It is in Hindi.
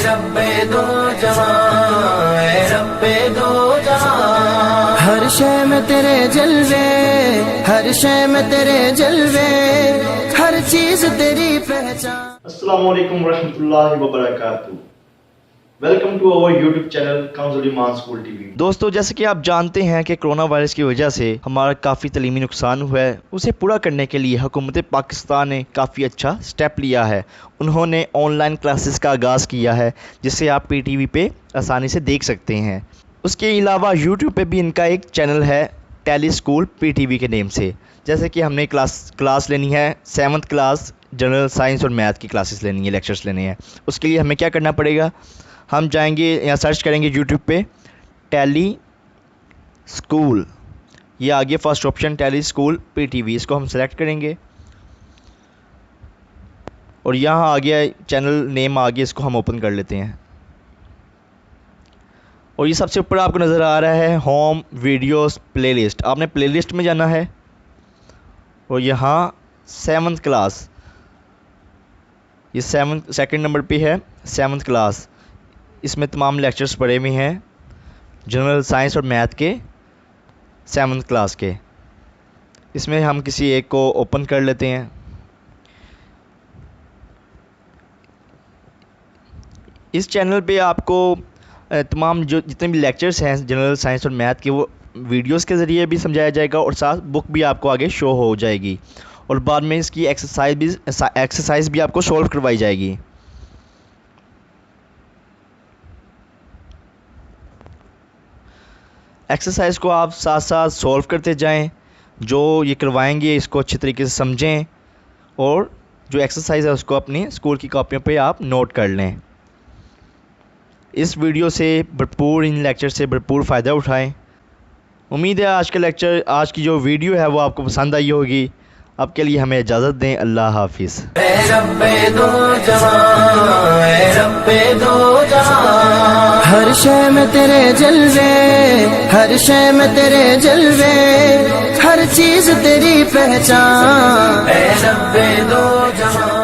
रब्बे दो जहां, ऐ रब्बे दो जहां। हर शय में तेरे जलवे, हर शय में तेरे जलवे, हर चीज तेरी पहचान। अस्सलाम वालेकुम रहमतुल्लाहि व बरकातहू। Welcome to our YouTube channel Kanzul Iman school TV. दोस्तों, जैसे कि आप जानते हैं कि कोरोना वायरस की वजह से हमारा काफ़ी तलीमी नुकसान हुआ है। उसे पूरा करने के लिए हुकूमत पाकिस्तान ने काफ़ी अच्छा स्टेप लिया है। उन्होंने ऑनलाइन क्लासेस का आगाज़ किया है, जिसे आप PTV पे आसानी से देख सकते हैं। उसके अलावा यूट्यूब पे भी इनका एक चैनल है टेली स्कूल PTV के नेम से। जैसे कि हमने क्लास लेनी है 7th क्लास जनरल साइंस और मैथ की क्लासेस लेनी है, लेक्चर्स लेने हैं। उसके लिए हमें क्या करना पड़ेगा, हम जाएंगे या सर्च करेंगे यूट्यूब पे टेली स्कूल, ये आ गया first option tele school PTV। इसको हम सेलेक्ट करेंगे और यहाँ आ गया चैनल नेम आ गया, इसको हम ओपन कर लेते हैं। और ये सबसे ऊपर आपको नज़र आ रहा है होम वीडियोस प्लेलिस्ट। आपने प्लेलिस्ट में जाना है और यहाँ 7th क्लास, ये 2nd नंबर पे है 7th क्लास। इसमें तमाम लेक्चर्स पढ़े हुए हैं जनरल साइंस और मैथ के 7th क्लास के। इसमें हम किसी एक को ओपन कर लेते हैं। इस चैनल पे आपको तमाम जो जितने भी लेक्चर्स हैं जनरल साइंस और मैथ के, वो वीडियोस के ज़रिए भी समझाया जाएगा और साथ बुक भी आपको आगे शो हो जाएगी। और बाद में इसकी एक्सरसाइज भी आपको सॉल्व करवाई जाएगी। एक्सरसाइज को आप साथ साथ सॉल्व करते जाएं। जो ये करवाएंगे इसको अच्छी तरीके से समझें और जो एक्सरसाइज है उसको अपनी स्कूल की कॉपियों पे आप नोट कर लें। इस वीडियो से भरपूर, इन लेक्चर से भरपूर फ़ायदा उठाएं। उम्मीद है आज की जो वीडियो है वो आपको पसंद आई होगी। अब के लिए हमें इजाज़त दें। अल्लाह हाफिज़। हर शय में तेरे जलवे, हर शय में तेरे जलवे, हर चीज तेरी पहचान। ऐ रब्बे दो जहां।